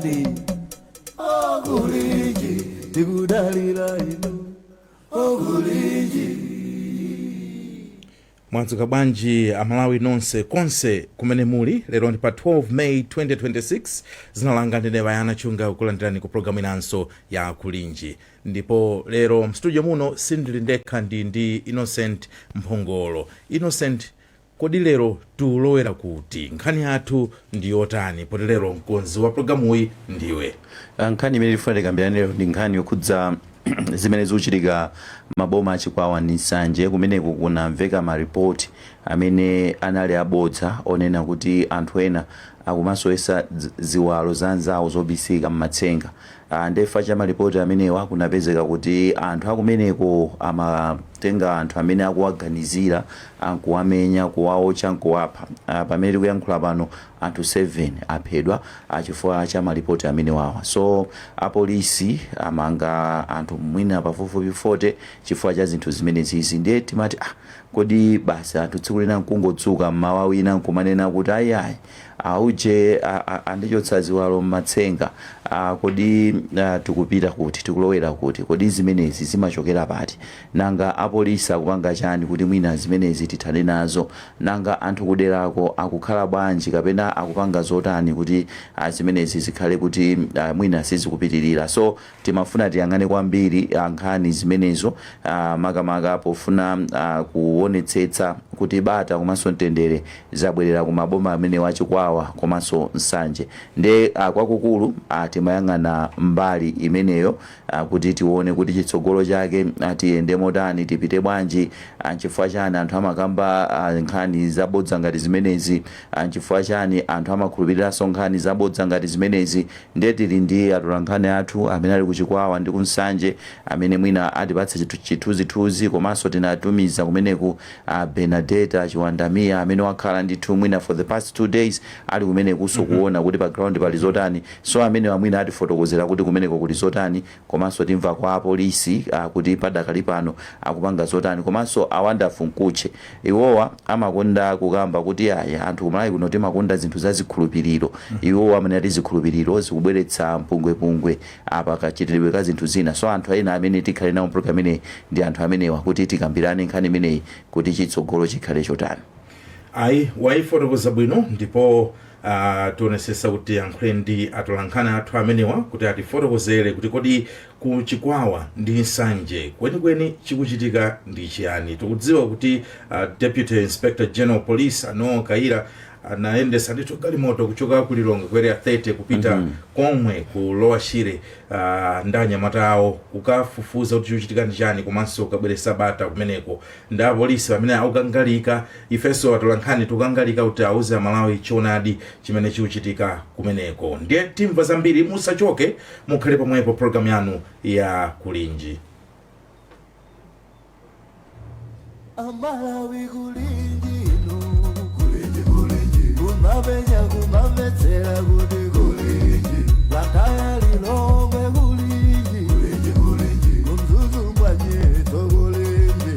chani Oguliji tikudalira ino Oguliji. Mwadzuka bwanji amalawi nonse konse kumene muli. Lero ndi pa 12 May 2026 zinalanga ndine Bayana Chunga kulandirani ku programu inanso ya Kulinji. Ndipo lero mstudio muno sindili ndekha ndi Innocent Mphongolo. Innocent, kodi lero tulowera kuti nkhani yathu ndi yotani? Poti lero mkonzi wa programu iyi ndiwe. Nkhani imene tifuna tikambirane lero ndi nkhani yokhudza zimene zikuchitika maboma achikwawa ndi nsanje kumeneko kunamveka maripoti amene anali abodza onena kuti anthu ena akumasowesa ziwalo za anzawo zobisika mmatsenga. Ndefa cha maripoti amenewa kunapezeka kuti anthu akumeneko amatenga anthu amene akuwaganizira, akuwamenya, kuwaocha, nkuwapha. Pamene tikuyankhula pano anthu 7 aphedwa chifukwa cha maripoti amenewawa. So apolisi amanga anthu mwina pafupifupi 40 chifukwa cha zinthu zimene zizi. Ndiye timati kodi basi anthu tsiku lina nkungodzuka mmawa wina nkumanena kuti ayayi auje andichotsa ziwalo mmatsenga, kodi tikupita kuti, tikulowera kuti, kodi zimenezi zimachokera pati, nanga apolisi akupanga chani kuti mwina zimenezi tithane nazo, nanga anthu kuderako akukhala bwanji kapena akupanga zotani kuti zimenezi zikhale kuti mwina sizikupitirira. So timafuna tiyang'ane kwambiri nkhani zimenezo, makamaka pofuna kuonetsetsa kuti bata komanso mtendere zabwerera ku maboma amene wachikwawa komanso nsanje. Nde kwakukulu timayang'ana mbali imeneyo kuti tione kuti chitsogolo chake tiyende motani, tipite bwanji, chifukwa chani anthu amakamba nkhani zabodza ngati zimenezi, chifukwa chani anthu amakhulupiriranso nkhani zabodza ngati zimenezi. Nde tili ndi atolankhani athu amene ali kuchikwawa ndi kunsanje amene mwina atipatsa chithunzithunzi, komanso tinatumiza kumeneku Benedetta Chiwandamia amene wakhala ndithu mwina for the past 2 days ali kumeneku kuona kuti pa ground pali zotani. So amene wamwina atifotokozera kuti kumeneko kuli zotani, komanso timva kwa apolisi kuti padakali pano akupanga zotani, komanso awonderful Nkuche. Iwowa amakonda kukamba kuti anthu kumalawi kuno timakonda zinthu za zikhulupiriro. Iwowa amene ati zikhulupiriro zikubweretsa mpungwepungwe pakachitidwe ka zinthu zina. So anthu ena amene tikhale nawo program imene ndi anthu amenewa kuti tikambirane nkhani imeneyi kuti chitsogolo chikhale chotani. Ayi waifotokoza bwino, ndipo tionesesa kuti yankhule ndi atolankhani athu amenewa kuti atifotokozere kuti kodi kuchikwawa ndi nsanje kwenikweni chikuchitika ndi chiyani. Tikudziwa kuti Deputy Inspector General Police Anoh Kaira anaendesa ndithu galimoto kuchoka ku Lilongwe kwera 30 kupita komwe ku Lower Shire ndanyamata awo kukafufuza kuti chikuchitika ndi chani, komanso kabweresa bata kumeneko. Nda polisi amene akukangalika, ifenso atolankhani tukangalika kuti auze Malawi choonadi chimene chikuchitika kumeneko. Ndiye timva zambiri, musachoke, mukhale pomwepo program yanu ya Kulinji. Amalawi Kulinji kumabenya kumabetsera kuti Kulinji lakaya Lilongwe Kulinji kumzuzu mwanyeto Kulinji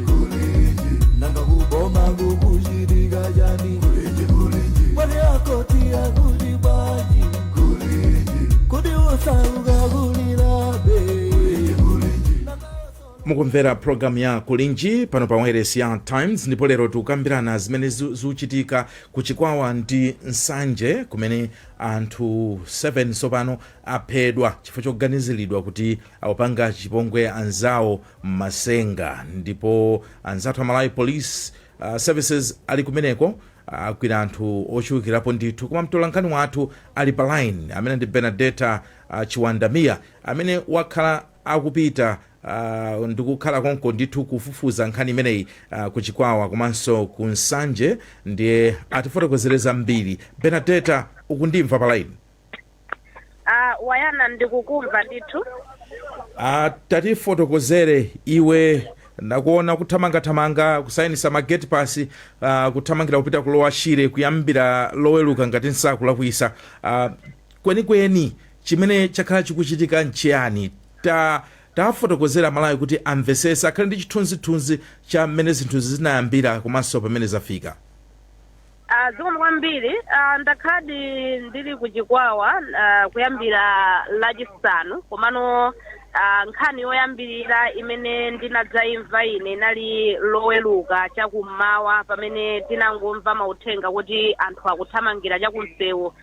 nanga kuboma kukuchitika chani kwani akoti akuti bwanji kuti usauka kulirabe. Mukumvera program ya Kulinji pano pa Wireless ya Times, ndipo lero tukambirana zimene zikuchitika kuchikwawa ndi nsanje kumene anthu 7 sopano aphedwa chifukwa choganiziridwa kuti akupanga chipongwe anzawo mmasenga. Ndipo anzathu a Malawi Police Services ali kumeneko akwira anthu ochulukirapo ndithu. Koma mtolankhani wathu ali pa line amene ndi Benedetta Chiwandamia amene wakhala akupita ndikukhala konko ndithu kufufuza nkhani imeneyi kuchikwawa komanso kunsanje. Ndiye atifotokozereza mbiri. Benedetta, ukundimva pa line? Wayana ndikukumva ndithu. Tatifotokozere iwe, ndakuona kuthamanga kusayinisa magate pass, kuthamangira kupita ku Lower Shire kuyambira loweluka ngati nsaku lakuisa. Kwenikweni chimene chakhala chikuchitika nchiyani? Tafotokozera Malawi kuti amvesesa akhale ndi chithunzithunzi cha mmene zinthu zinayambira komanso pamene zafika. zikomo kwambiri ndakhadi ndili kuchikwawa kuyambira lachisanu komano nkhani yoyambirira imene ndinadzayimva ine inali loweluka chakummawa pamene tinangomva mauthenga kuti anthu akuthamangira chakumsewu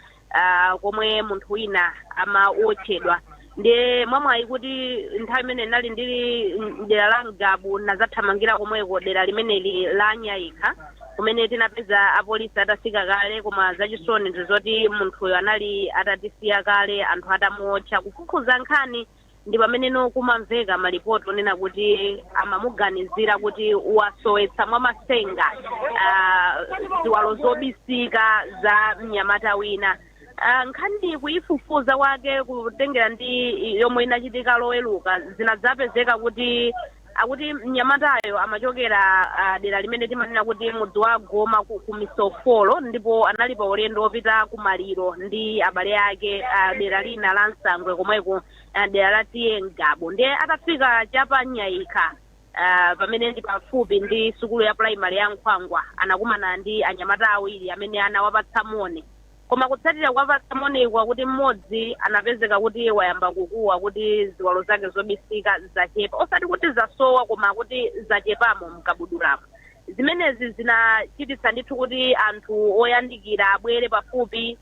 komwe munthu wina amaotchedwa ndi mwamwayi kuti nthawi imene nali ndili dera la Ngabu nazathamangira komweko dera limeneli la Nyayikha kumene tinapeza apolisi atafika kale koma zachisoni ndizoti munthuyo anali atatisiya kale anthu atamuotcha kufufuza nkhani ndi pameneno kumamveka malipoti onena kuti amamuganizira kuti wasowetsa mwa masenga ziwalo zobisika za mnyamata wina. Nkhani kuyifufuza wake kutengera ndi yomwe inachitika loweluka zinadzapezeka kuti akuti mnyamatayo amachokera dera limene timanena kuti mudzi wa Goma ku Misofolo ndipo anali pa ulendo wopita ku Maliro ndi abale ake dera lina la Nsangwe komweko dera la Ngabo ndi atafika chapa Nyayikha pamene ndi pafupi ndi sukulu ya primary ya Nkhwangwa anakumana ndi anyamata awiri amene anawapatsa moni koma kutsatira kwapatsa moni kwa kuti mmodzi anapezeka kuti wayamba kukuwa kuti ziwalo zake zobisika zachepa osati kuti zasowa koma kuti zachepamo mkabudulamo. Zimenezi zinachititsa ndithu kuti anthu oyandikira abwere pafupi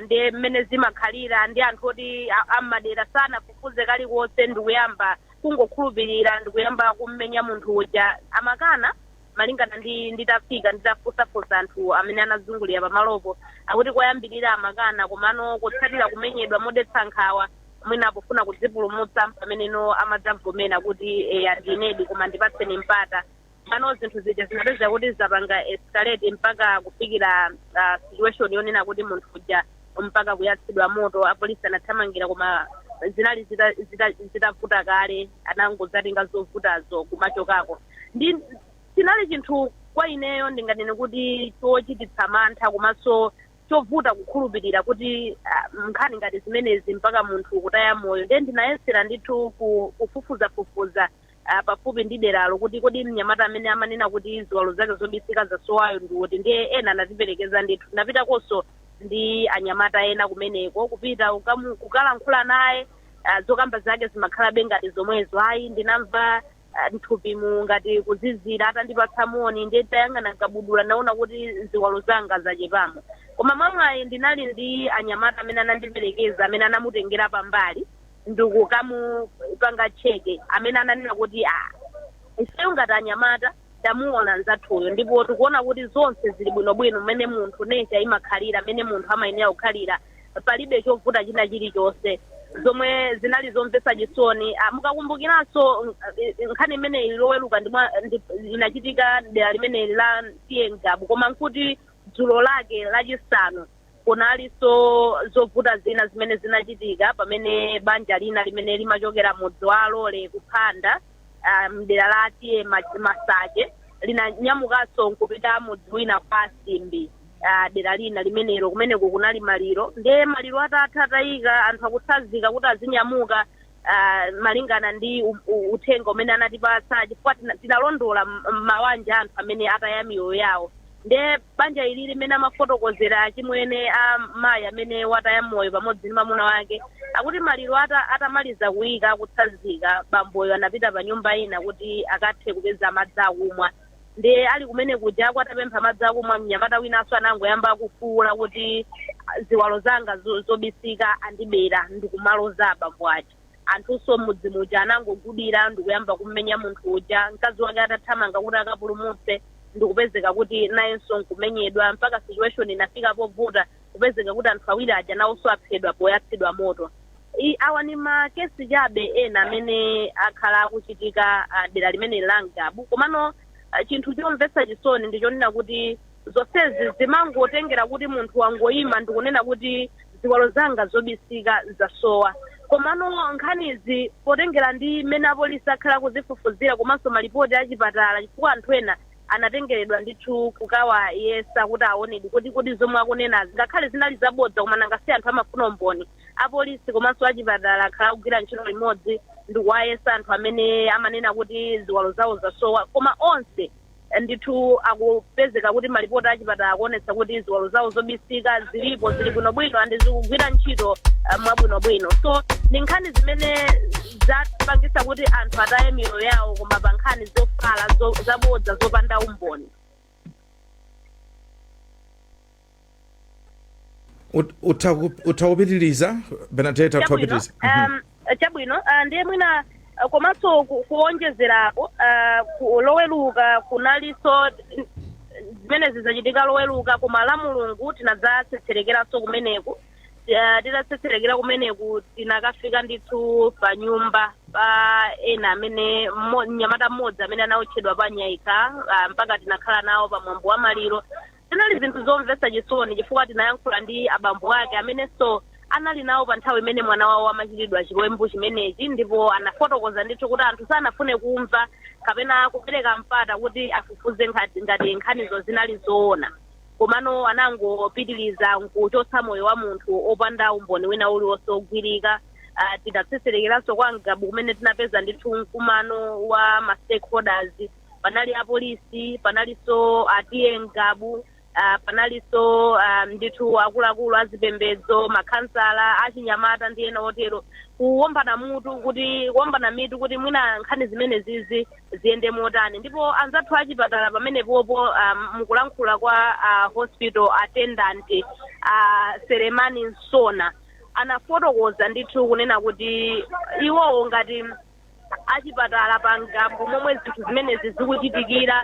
ndi mmene zimakhalira ndi anthu oti amadera sana kufuze kalikonse ndikuyamba kungokhulupirira ndikuyamba kummenya munthu uja amakana malingana nditafika nditafusafusa anthu amene anazungulira pamalopo akuti koyambirira amakana komano kutsatira kumenyedwa modetsa nkhawa mwina akufuna kudzipulumutsa pameneno amadzavomera kuti andinedi koma ndipatseni mpata pano zinthu zija zinapeza kuti zapanga escalate mpaka kufikira situation yonena kuti munthu uja mpaka kuyatsidwa moto apolisi anathamangira koma zinali zitavuta kale anangozatenga zovutazo kumachokako ndi sinali chinthu kwa ineyo ndinganene kuti chochititsa mantha komanso chovuta kukhulupirira kuti nkhani ngati zimenezi mpaka munthu kutaya moyo ndi ndinayesera ndithu kufufuza pafupi ndi deralo kuti kodi mnyamata amene amanena kuti ziwalo zake zobisika zasowayo ndiwoti ndiye ena anatiperekeza ndithu ndapitakonso ndi anyamata ena kumeneko kupita kukalankhula naye zokamba zake zimakhalabe ngati zomwezo ayi ndinamva nthupi ngati kuzizira atandipatsa moni ndi tayang'ana kabudula naona kuti ziwalo zanga zachepamo koma mwamwayi ndinali ndi anyamata amene anandiperekeza amene anamutengera pambali ndikukamupanga cheke amene ananena kuti ifeyo ngati anyamata tamuona nzathuyo ndipo tikuona kuti zonse zili bwinobwino mmene munthu nature imakhalira mmene munthu amayenera kukhalira palibe chovuta china chilichonse zomwe zinali zomvetsa chisoni. Mukakumbukiranso nkhani imene iloweluka inachitika dera limene la Ngabo koma nkuti dzulo lake lachisanu kunalinso zovuta zina zimene zinachitika pamene banja lina limene limachokera mudzi wa Alole kuphanda mdera la Masache linanyamukanso nkupita mudzi wina kwa Simbi dera lina limenelo kumeneko kunali Maliro ndi Maliro atatayika anthu akutsazika kuti azinyamuka malingana ndi uthenga umene anatipatsa chifukwa tinalondola mawanja anthu amene ataya miyoyo yawo ndi banja ili limene amafotokozera chimwene mayi amene wataya moyo pamodzi ndi mwamuna wake akuti Maliro atamaliza kuyika akutsazika bamboyo anapita pa nyumba ina kuti akathe kupeza madzi akumwa ndi ali kumene kuja kwatapempha madzi akumwa mnyamata winanso anangoyamba kufuula kuti ziwalo zanga zobisika andibera ndikumaloza abambo ake anthunso mudzi muja anangogudira ndikuyamba kummenya munthu uja mkazi wake atathamanga kuti akapulumutse ndikupezeka kuti nayenso nkumenyedwa mpaka situation inafika povuta kupezeka kuti anthu awiri aja nawonso aphedwa poyatsidwa moto. Awa ni makesi chabe ena amene akhala akuchitika dera limene la Ngabo komano chinthu chomvetsa chisoni ndichonena kuti zonsezi zimangotengera kuti munthu wangoyima ndikunena kuti ziwalo zanga zobisika zasowa komano nkhanizi potengera ndi mmene apolisi akhala kuzifufuzira komanso malipoti achipatala chifukwa anthu ena anatengeredwa ndithu kukawayesa kuti aonedi kuti zomwe akunenazi ngakhale zinali zabodza koma nangasi anthu amafuna umboni apolisi komanso achipatala akhala kugwira ntchito limodzi ndikuwayesa anthu amene amanena kuti ziwalo zawo zasowa koma onse ndithu akupezeka kuti malipoti achipatala akuonetsa kuti ziwalo zawo zobisika zilipo zili bwinobwino andi zikugwira ntchito mwabwinobwino. So ndi nkhani zimene zapangisa kuti anthu ataye miyoyo yawo koma pa nkhani zofala zabodza zopanda umboni. utakupitiriza Benadetta utapitiriza chabwino ndiye mwina komanso kuonjezerapo loweluka kunaliso zimene zizachitika loweluka koma la Mulungu tinadzatsetserekeranso kumeneku titatsetserekera kumeneku tinakafika ndithu pa nyumba pa ena amene mnyamata mmodzi amene anaotchedwa pa Nyayika mpaka tinakhala nawo pa mwambo wa maliro. Tinali zinthu zomvetsa chisoni chifukwa tinayankhula ndi abambo ake amenenso anali nawo pa nthawi imene mwana wawo amachitidwa chiwembu chimenechi ndipo anafotokoza ndithu kuti anthu sanafune kumva kapena kupereka mpata kuti afufuze ngati nkhanizo zinali zoona komano anangopitiriza nkuchotsa moyo wa munthu opanda umboni wina uliwonse ogwirika. Tidatsetserekeranso kwa Ngabu kumene tinapeza ndithu mkumano wa ma stakeholders, panali apolisi, panalinso atiye Ngabu, panaliso ndithu akuluakulu azipembedzo, makhansala, achinyamata ndi ena otero kuombana mitu kuti mwina nkhani zimene zizi ziyende motani. Ndipo anzathu achipatala pamenepopo mukulankhula kwa hospital attendant Selemani Nsona anafotokoza ndithu kunena kuti iwowo ngati achipatala pa Ngabu momwe zinthu zimenezi zikuchitikira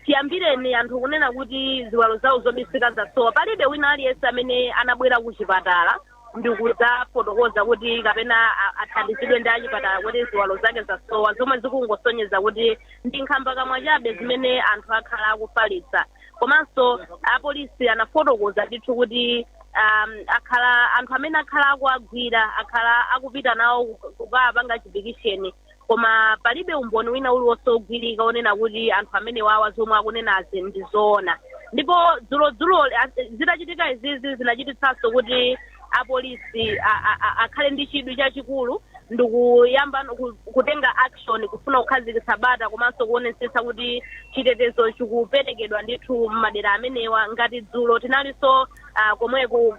tiyambireni anthu kunena kuti ziwalo zawo zobisika zasowa. Palibe wina aliyense amene anabwera kuchipatala ndikudzafotokoza kuti kapena athandizidwe ndi achipatala kuti ziwalo zake zasowa, zomwe zikungosonyeza kuti ndi nkhamba kamwa chabe zimene anthu akhala akufalitsa. Komanso apolisi anafotokoza ndithu kuti anthu amene akhala akuagwira akhala akupita nawo kukapanga chipikisheni koma palibe umboni wina uliwonse ogwirika onena kuti anthu amene wawa zomwe akunenazi ndi zoona. Ndipo dzulo zitachitika izizi zinachititsanso kuti apolisi akhale ndi chidwi chachikulu ndikuyamba kutenga action kufuna kukhazikitsa bata komanso kuonetsetsa kuti chitetezo chikuperekedwa ndithu m'madera amenewa. Ngati dzulo tinalinso komweko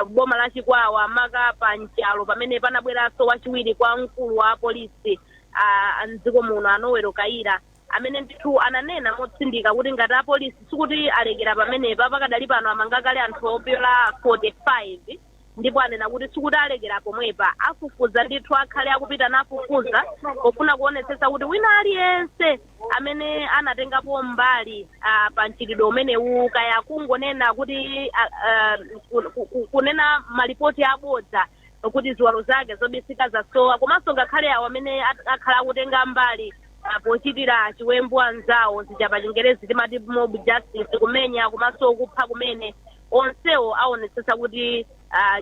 boma la Chikwawa maka pa Nchalo pamene panabweranso wachiwiri kwa mkulu wa polisi mdziko muno Anowero Kaira amene ndithu ananena motsindika kuti ngati apolisi sikuti alekera pamenepa pakadali pano amangakale anthu opyola 45 ndipo anena kuti sikuti alekera pomwepa afufuza ndithu akhale akupita nafufuza pofuna kuonetsetsa kuti wina aliyense amene anatengapo mbali pa mchitidwe umenewu kaya kungonena kuti kunena malipoti abodza kuti ziwalo zake zobisika zasowa komanso ngakhale awo amene akhala akutenga mbali pochitira chiwembu anzawo zija pa Chingerezi timati mob justice kumenya komanso kupha kumene onsewo aonetsetsa kuti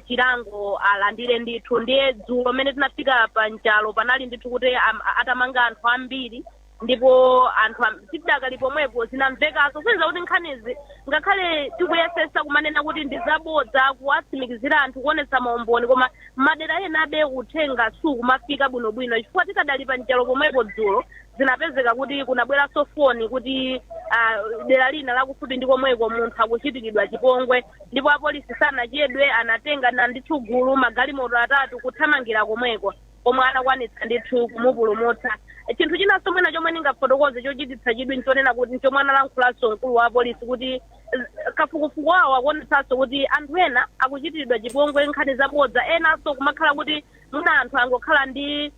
chilango alandire ndithu. Ndiye dzulo amene tinafika pa Nchalo panali ndithu kuti atamanga anthu ambiri ndipo anthu tidakali pomwepo zinamvekaso kuyenza kuti nkhanizi ngakhale tikuyesesa kumanena kuti ndizabodza kuwatsimikizira anthu kuonetsa maumboni koma madera ena abe kuthenga sukumafika bwinobwino chifukwa tikadali pa Nchalo pomwepo dzulo zinapezeka kuti kunabweranso foni kuti dera lina lakufupi ndi komweko munthu akuchitikidwa chipongwe ndipo apolisi sanachedwe anatenga na ndithu gulu magalimoto atatu kuthamangira komweko omwe anakwanitsa ndithu kumupulumutsa. Chinthu chinanso mwina chomwe ndingafotokoze chochititsa chidwi nchonena kuti nchomwe analankhulaso mkulu wa apolisi kuti kafukufuku wawo akuonetsanso kuti anthu ena akuchitiridwa chipongwe nkhani zabodza enanso kumakhala kuti mwina anthu angokhala ndi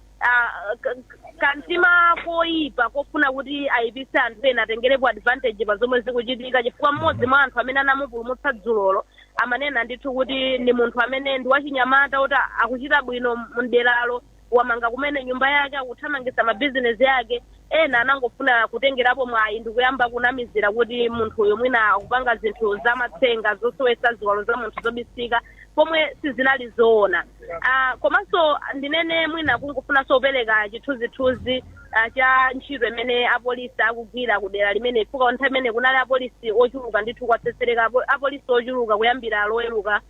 kantima koyipa kofuna kuti ayipise anthu ena atengerepo advantage pa zomwe zikuchitika chifukwa mmodzi mwa anthu amene anamupulumutsa dzulolo amanena ndithu kuti ndi munthu amene ndi wachinyamata kuti akuchita bwino mderalo wamanga kumene nyumba yake akuthamangitsa mabizinesi yake ena anangofuna kutengerapo mwayi ndikuyamba kunamizira kuti munthu uyo mwina akupanga zinthu zamatsenga zosowetsa ziwalo za munthu zobisika pomwe sizinali zoona. Komanso ndinene mwina kungofunanso kupereka chithunzithunzi cha ntchito imene apolisi akugwira kudera limene ifuka nthawi imene kunali apolisi ochuluka ndithu kwatsetsereka apolisi ochuluka kuyambira loweruka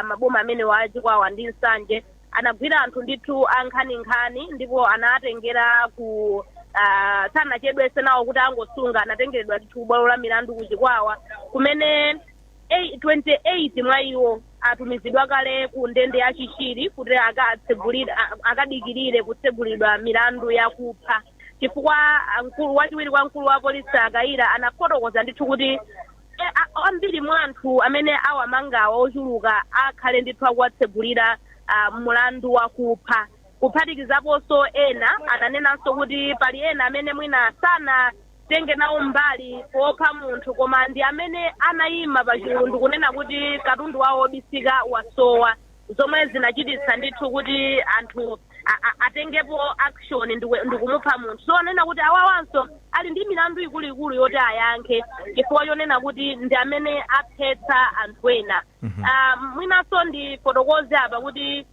maboma amene wa Chikwawa ndi Nsanje anagwira anthu ndithu ankhani ndipo anatengera ku sanachedwese nawo kuti angosunga anatengeredwa ndithu bwalo la milandu kuchikwawa kumene 28 mwa iwo atumizidwa kale ku ndende ya Chishiri kuti akadikirire kutsegulidwa milandu yakupha chifukwa wachiwiri kwa mkulu wa polisi Kaira anafotokoza ndithu kuti ambiri mwa anthu amene awamangawa ochuluka akhale ndithu akuwatsegulira mulandu wakupha kuphatikizaponso ena ananenanso kuti pali ena amene mwina sanatenge nawo mbali popha munthu koma ndi amene anayima pachilundu kunena kuti katundu wawo obisika wasowa zomwe zinachititsa ndithu kuti anthu atengepo action ndikumupha munthu so anena kuti awawanso ali ndi milandu ikuluikulu yoti ayankhe chifukwa chonena kuti ndi amene aphetsa anthu ena mwinanso ndi fotokoze apa kuti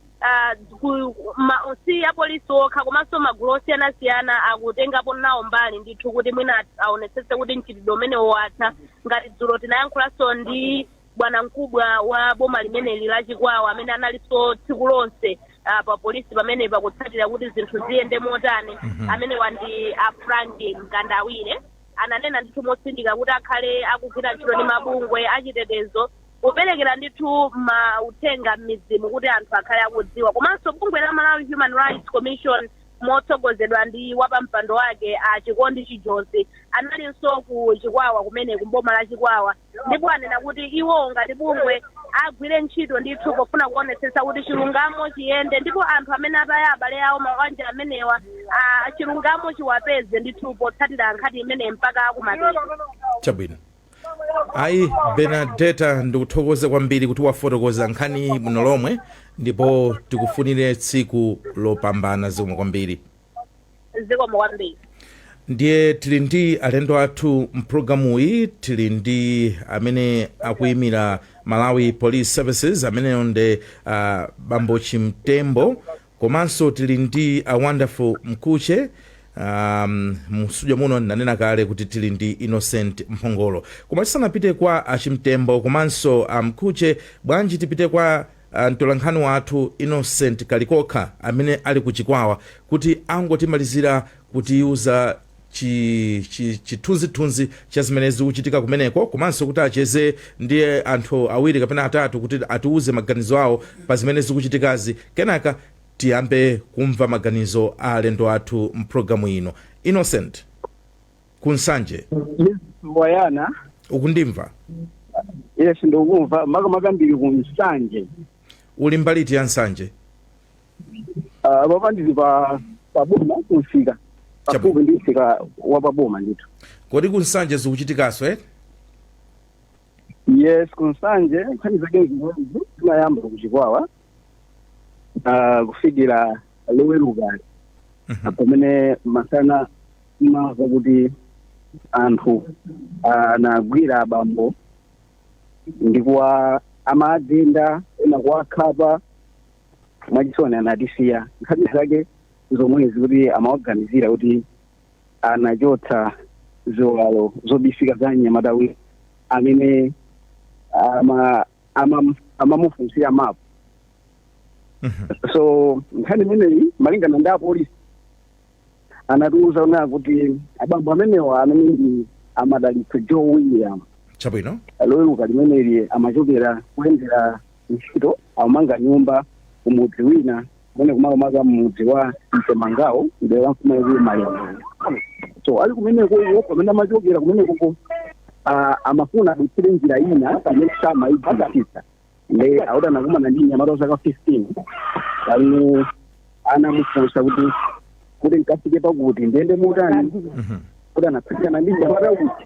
si ya polisi okha komanso magulu osiyanasiyana akutengapo nawo mbali ndithu kuti mwina aonetsetse kuti mchitidwe umene watha ngati dzulo tinayankhulanso ndi bwana mkubwa wa boma limeneli la Chikwawa amene analinso tsiku lonse pa polisi pamene pakutsatira kuti zinthu ziyende motani amene wandi Frank Mkandawire ananena ndithu motsindika kuti akhale akugwira ntchito ndi mabungwe achitetezo kuperekera ndithu mauthenga m'mizimu kuti anthu akhale akudziwa komanso bungwe la Malawi Human Rights Commission motsogozedwa ndi wapampando wake Chikondi Chijozi analinso ku Chikwawa kumene kumboma la Chikwawa ndipo anena kuti iwo ngati bungwe agwire ntchito ndithu pofuna kuonetsetsa kuti chilungamo chiyende ndipo anthu amene ataya abale awo mabanja amenewa chilungamo chiwapeze ndithu potsatira nkhani imene mpaka akumapeto. Chabwino. Ayi Benedetta ndikuthokoze kwambiri kuti wafotokoza nkhani muno lomwe ndipo tikufunire tsiku lopambana zikomo kwambiri. Zikomo kwambiri. Ndiye tili ndi alendo athu mpulogalamu iyi tili ndi amene akuyimira Malawi Police Services amene ndi Bambo Chimtembo komanso tili ndi a Wonderful Mkuche mstudio muno nanena kale kuti tili ndi Innocent Mphongolo koma tisanapite kwa Achimtembo komanso Mkuche bwanji tipite kwa mtolankhani wathu Innocent Kalikoka amene ali ku Chikwawa kuti angotimalizira kutiuza chithunzithunzi cha zimene zikuchitika kumeneko komanso kuti acheze ndiye anthu awiri kapena atatu kuti atiuze maganizo awo pa zimene zikuchitikazi kenaka tiyambe kumva maganizo a alendo athu mpulogalamu ino. Innocent kunsanje Mboyana ukundimva? Yes ndokumva makamaka kunsanje. Uli mbaliti ya Nsanje? Baba ndili pa boma kufika pafupi ndifika wapaboma ndithu. Kodi kunsanje zikuchitikaso Yes kunsanje nkhani zake nzizi tunayamba kuchikwawa kufikira loweruka pamene masana imava kuti anthu anagwira abambo ndikuwa amadenda ena kuwakhapa mwachisoni anatisiya nkhani zake zomwezi kuti amaorganizira kuti anachotsa ziwalo zobisika za Nyamata amene amamufunsira mapu. So nkhani imeneyi malingana ndi apolisi anatiuza una kuti abambo amenewa amene ndi Amadalitso Joe William Chabwino loweruka limeneli amachokera kuyendera ntchito amanga nyumba kumudzi wina kumene kumakamaka mudzi wa Mtemangawo ndi wa mfumu ya Malembe. So ali kumeneko iwo pamene amachokera kumeneko amafuna kutsira njira ina pamene sama ibadafisa le auda nakumana ndi Nyamata zaka 15 ali anamufunsa kuti nkafike pakuti ndende mutani kuti anatsakana ndi Nyamata kuti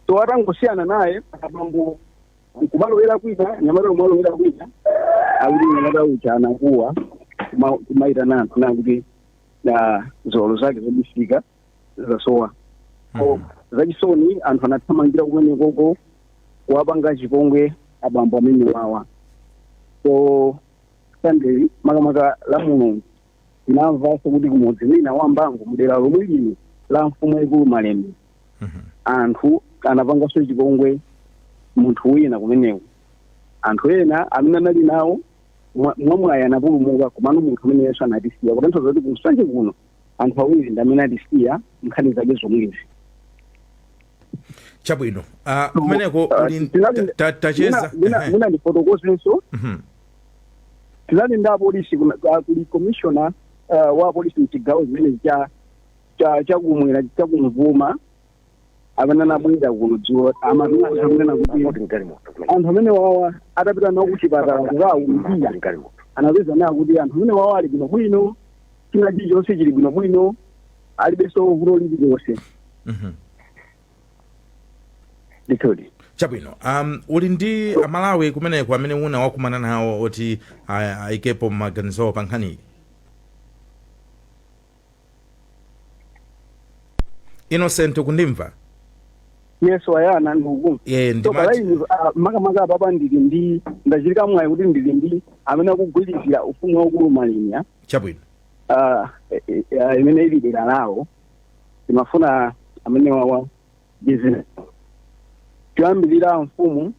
so atangosiyana naye abambo kumalowera kuita Nyamata kumalowera kuita ali Nyamata uchi anakuwa kumaita nanthu nakuti zolo zake zobisika zasowa. So zachisoni anthu anathamangira kumenekoko kuwapanga chipongwe abambo amene wawa. So Sunday makamaka la Mulungu tinamvanso kuti kumudzi wina wa Mbango mudera lomwe lino la mfumu yaikulu Malembe anthu anapanganso chipongwe munthu wina kumeneko. Anthu ena amene anali nawo mwamwayi anapulumuka komano munthu amene Yesu anatisiya kutanthauza kuti kunsanje kuno anthu awiri ndamene atisiya nkhani zake zomwezi. Chabwino kumeneko tacheza mina ndifotokozenso tinali ndi apolisi kuli commissioner wa polisi mchigawo zimene chakumwera chakumvuma amene anabwera kuno dzulo amatiuza kunena kuti anthu amene wawa atapita nawo kuchipatala kukawumbira anapeza nawo kuti anthu amene wawa ali bwinobwino, china chilichonse chili bwinobwino, alibenso vuto lililonse. Ndithudi. Chabwino uli ndi amalawi kumeneko amene una wakumana nawo oti ayikepo maganizo pa nkhaniyi? Innocent kundimva? Yes, wayana ndikukumva. Ndimati makamaka papa ndili ndachilika mwayi kuti ndili ndi amene akugwirizira ufumu waukulu Malenya. Chabwino. Imene ili dera lawo timafuna amene wawa business. Kuyambirira mfumu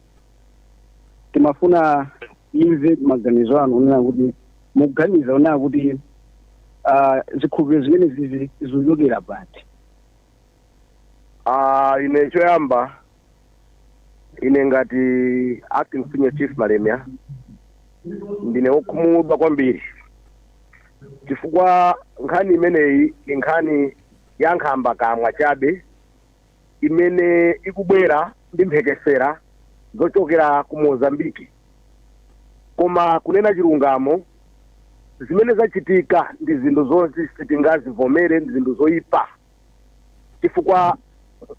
timafuna imve maganizo anu onena kuti mukuganiza onena kuti zikhulupiriro zimene zizi zikuchokera pati. Ine choyamba ine ngati acting senior chief Malemya ndine wokhumudwa kwambiri chifukwa nkhani imeneyi nkhani ya nkhamba kamwa chabe imene ikubwera ndi mphekesera zochokera ku Mozambiki, koma kunena chilungamo zimene zachitika ndi zinthu zonse sitingazivomere, ndi zinthu zoyipa chifukwa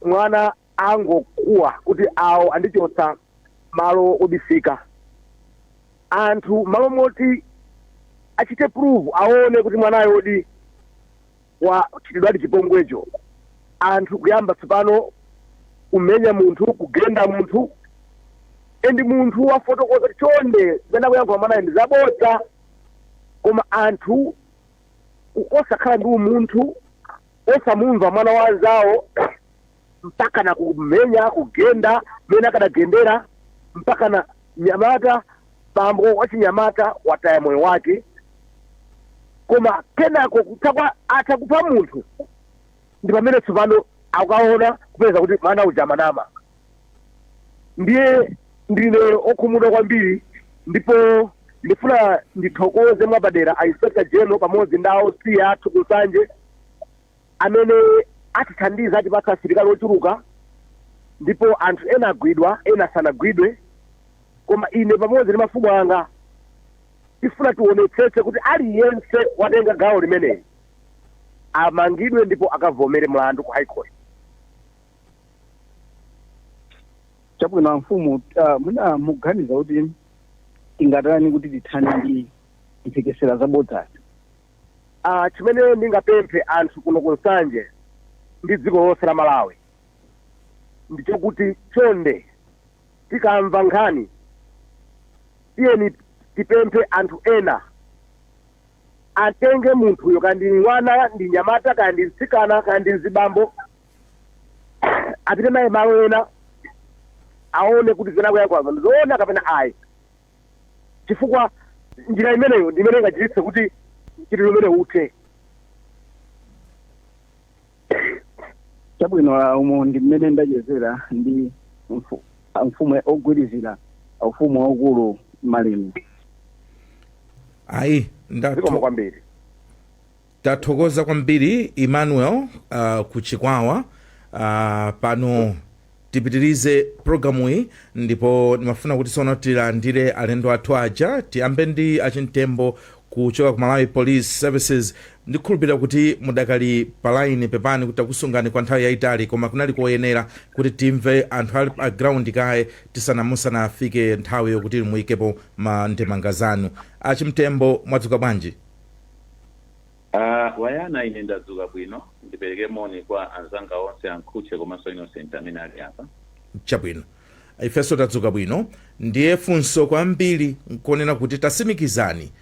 mwana angokuwa kuti awo andichotsa malo obisika. Anthu malo moti achite prove aone kuti mwanayo odi wa chitidwadi chipongwecho. Anthu kuyamba tsopano kumenya munthu, kugenda munthu, endi munthu wafotokoza chonde zimene akuyankha mwanayo ndi zabodza, koma anthu osakhala ndi umunthu, osamumva mwana wanzawo mpaka na kumenya, kugenda mene akadagendera mpaka na nyamata bambo wachinyamata wataya moyo wake, koma kenako kutakwa atakupa munthu ndi pamene tsopano akaona kupeza kuti mwana ujamanama. Ndiye ndine okhumudwa kwambiri, ndipo ndifuna ndithokoze mwapadera a Inspector General pamodzi ndawo siya athu kusanje amene atithandiza atipatsa asilikali ochuluka, ndipo anthu ena agwidwa ena sanagwidwe, koma ine pamodzi ndi mafumu anga tifuna tionetsetse kuti aliyense watenga gawo limeneyi amangidwe ndipo akavomere mlandu ku high court. Chabwino mfumu muna muganiza kuti ingatani kuti tithane ndi mphekesera zabodza? Chimene ndingapemphe anthu kuno kunsanje ndi dziko lonse la Malawi ndichokuti chonde tikamva nkhani tiyeni tipemphe anthu ena atenge munthuyo, kandi mwana ndi nyamata kandi mtsikana kandi mzibambo, apite naye malo ena aone kuti zinakuyankhazo ndizoona kapena ayi, chifukwa njira imeneyo ndi imene ingachititse kuti chitidwe chimene uthe. Chabwino umo ndi mmene ndachezera ndi mfumu ogwirizira ufumu waukulu Malemu. Ayi kwambiri tathokoza kwambiri Emmanuel kuchikwawa. Pano tipitirize programu iyi, ndipo nimafuna kuti sono tilandire alendo athu aja. Tiyambe ndi achimtembo kuchoka ku Malawi Police Services. Ndikhulupirira kuti mudakali palaini pepani kuti takusungani kwa nthawi yayitali, koma kunali koyenera kuti timve anthu ali pa ground kaye tisanamusana afike nthawi yokuti muyikepo ndemanga zanu. Achimtembo mwadzuka bwanji? Wayana ine ndadzuka bwino, ndipereke moni kwa anzanga onse ankhuche komanso Innocent amene ali apa. Chabwino, ifenso tadzuka bwino. Ndiye funso kwambiri nkonena kuti tasimikizani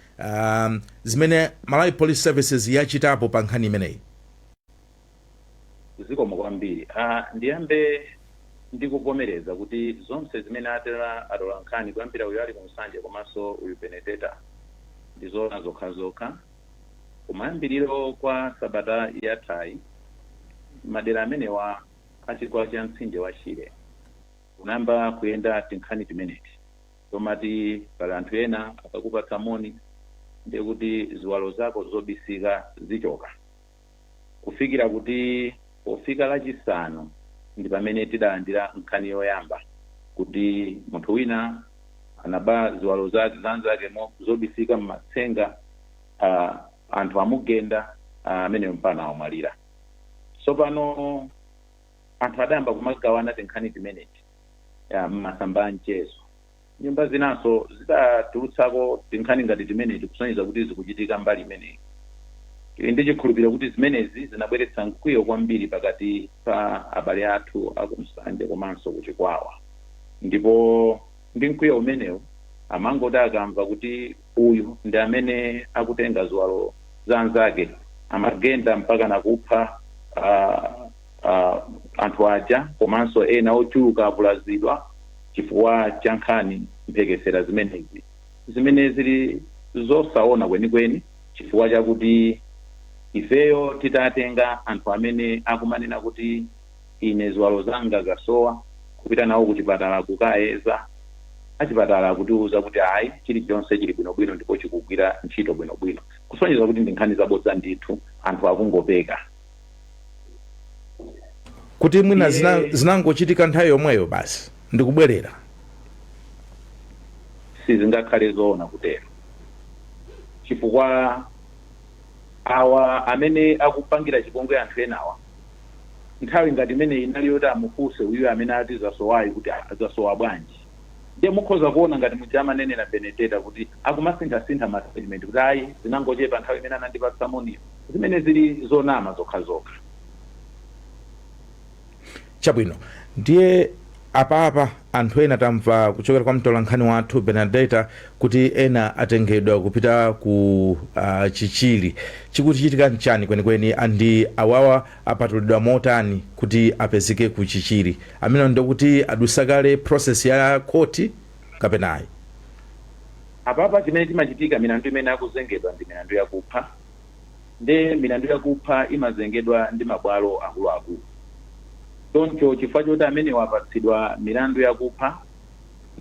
zimene Malawi Police Services yachitapo pa nkhani imeneyi. Zikomo kwambiri. Ndiyambe ndikuvomereza kuti zonse zimene atola nkhani kuyambira uyu ali kunsanje komanso uyu Benedetta ndizoona zokhazokha, kumayambiriro kwa sabata yathayi madera amenewa achigwa cha mtsinje wa Shire kunamba kuyenda tinkhani timeneti tomati pali anthu ena akakupatsa moni ndiye kuti ziwalo zako zobisika zichoka kufikira kuti pofika lachisanu ndi pamene tidalandira nkhani yoyamba kuti munthu wina anaba ziwalo zake zanzake zobisika mmatsenga anthu amugenda amene mpana awamwalira. Tsopano anthu adayamba kumagawana tinkhani timeneti mmasamba amchezo. Nyumba zinaso zidatulutsako tinkhani ngati timeneti kusonyeza kuti zikuchitika mbali imeneyi. Ndi chikhulupiriro kuti zimenezi zinabweretsa mkwiyo kwambiri pakati pa abale athu akumsanje komanso kuchikwawa. Ndipo ndi mkwiyo umenewu amangoti akamva kuti uyu ndi amene akutenga ziwalo zanzake amagenda mpaka nakupha anthu aja komanso ena ochuluka avulazidwa chifukwa cha nkhani mphekesera zimenezi zimene zili zosaona kwenikweni chifukwa chakuti ifeyo titatenga anthu amene akumanena kuti ine ziwalo zanga zasowa kupita nawo kuchipatala kukayeza achipatala akutiuza kuti ayi chilichonse chili bwinobwino ndipo chikugwira ntchito bwinobwino kusonyeza kuti ndi nkhani zabodza ndithu anthu akungopeka kuti mwina zinangochitika nthawi yomweyo basi ndikubwerera sizingakhale zoona kutero chifukwa awa amene akupangira chipongwe anthu enawa nthawi ngati imene inali yoti amufunse uyu amene ati zasowayi kuti zasowa bwanji ndiye mukhoza kuona ngati muja amanenera Benedetta kuti akumasinthasintha mastatement kuti ayi zinangochepa nthawi imene anandipatsa moniyo zimene zili zonama zokhazokha. Chabwino ndiye apa anthu ena tamva kuchokera kwa mtolankhani wathu Benedetta kuti ena atengedwa kupita ku Chichiri chikuti chitika nchani kwenikweni andi awawa apatulidwa motani kuti apezeke ku Chichiri amene ndokuti adusakale process ya koti kapenayi apapa chimene chimachitika milandu imene akuzengedwa ndi milandu yakupha ndi milandu yakupha imazengedwa ndi mabwalo akuluakulu choncho chifukwa choti amene wapatsidwa milandu yakupha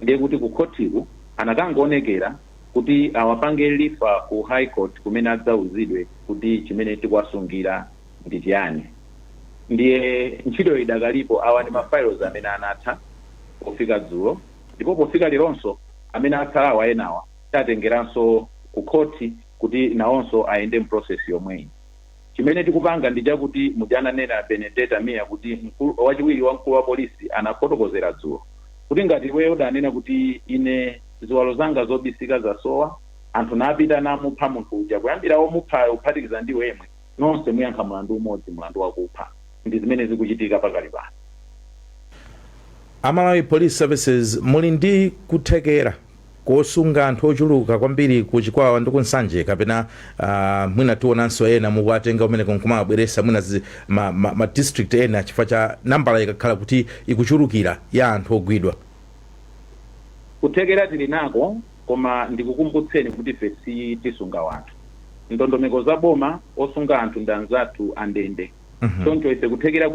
ndiye kuti ku khotiku anakangoonekera kuti awapange lifa ku high court kumene adzauzidwe kuti chimene tikuwasungira ndi chiyani. Ndiye ntchito idakalipo awa ndi mafiles amene anatha pofika dzulo ndipo pofika leronso amene atsalawa enawa tatengeranso ku khoti kuti nawonso ayende process yomweyi. Chimene tikupanga ndi chakuti mujananena Benedetta Mia kuti wachiwiri wa mkulu wa polisi anafotokozera dzulo kuti ngati iweyo udanena kuti ine ziwalo zanga zobisika zasowa anthu napita namupha munthu uja kuyambira womupha uphatikiza ndi wemwe nonse muyankha mlandu umodzi mlandu wakupha ndi zimene zikuchitika pakali pano. Malawi Police Services muli ndi kuthekera kosunga anthu ochuluka kwambiri ku Chikwawa ndi kunsanje kapena mwina tionanso ena mukuatenga umene kunkumabweresa mwina ma district ena chifukwa cha nambala ikakhala kuti ikuchulukira ya anthu ogwidwa? Kuthekera tili nako koma ndikukumbutseni kuti fesi tisunga wanthu ndondomeko za boma osunga anthu ndi anzathu andende. Choncho ife kuthekera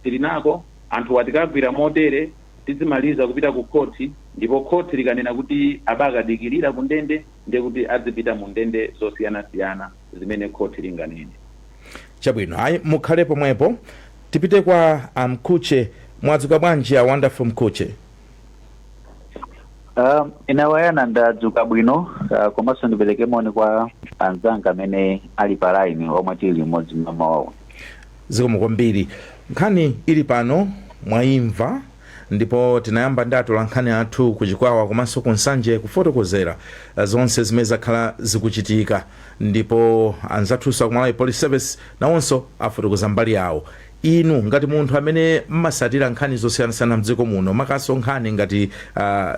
tili nako anthu watikagwira motere tizimaliza kupita ku khoti ndipo khoti likanena kuti abakadikirira ku ndende ndiye kuti adzipita mu ndende zosiyanasiyana zimene khoti linganene. Chabwino ayi mukhale pomwepo tipite kwa Mkhuche. Mwadzuka bwanji a Wonderful Mkhuche? Inawayana ndadzuka bwino komanso ndipereke moni kwa anzanga amene ali pa line omwe tili mmodzi mmawawo. Zikomo kwambiri. Nkhani ili pano mwaimva ndipo tinayamba ndi atolankhani athu ku Chikwawa komanso kunsanje kufotokozera zonse zimene zakhala zikuchitika ndipo anzathunso ku Malawi Police Service nawonso afotokoza mbali yawo. Inu ngati munthu amene mmasatira nkhani zosiyanasiyana mdziko muno makaso nkhani ngati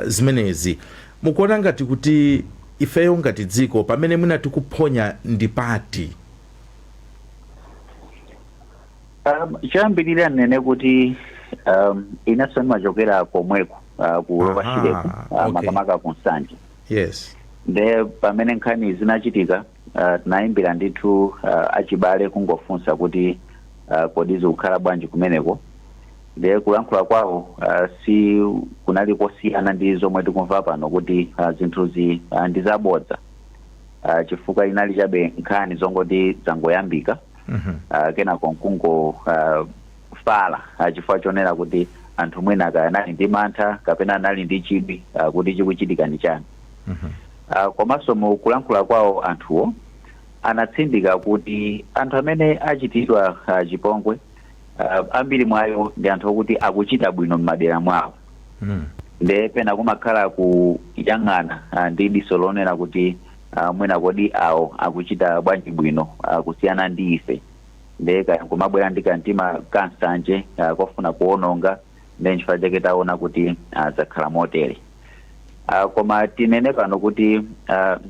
zimenezi mukuona ngati kuti ifeyo ngati dziko pamene mwina tikuphonya ndi pati? Chambirira nene kuti inaso machokera komweko kulowa Shireko makamaka kunsanje. Yes. Nde pamene nkhani zinachitika tinayimbira ndithu achibale kungofunsa kuti kodi zikukhala bwanji kumeneko. Ndiye kulankhula kwawo si kunali kosiyana ndi zomwe tikumva pano kuti zinthuzi ndi zabodza, chifukwa inali chabe nkhani zongoti zangoyambika kenako fala chifukwa chonena kuti anthu mwina anali ndi mantha kapena anali ndi chidwi kuti chikuchitika ndi chani. Komanso mu kulankhula kwawo anthuwo anatsindika kuti anthu amene achitidwa chipongwe ambiri mwayo ndi anthu okuti akuchita bwino m'madera mwawo. Nde pena kumakhala kuyang'ana ndi diso lonena kuti mwina kodi awo akuchita bwanji bwino kusiyana ndi ife. Nde kumabwera ndi kantima kansanje kofuna kuononga, nde nchifukwa chake taona kuti zakhala motere. Koma tinene pano kuti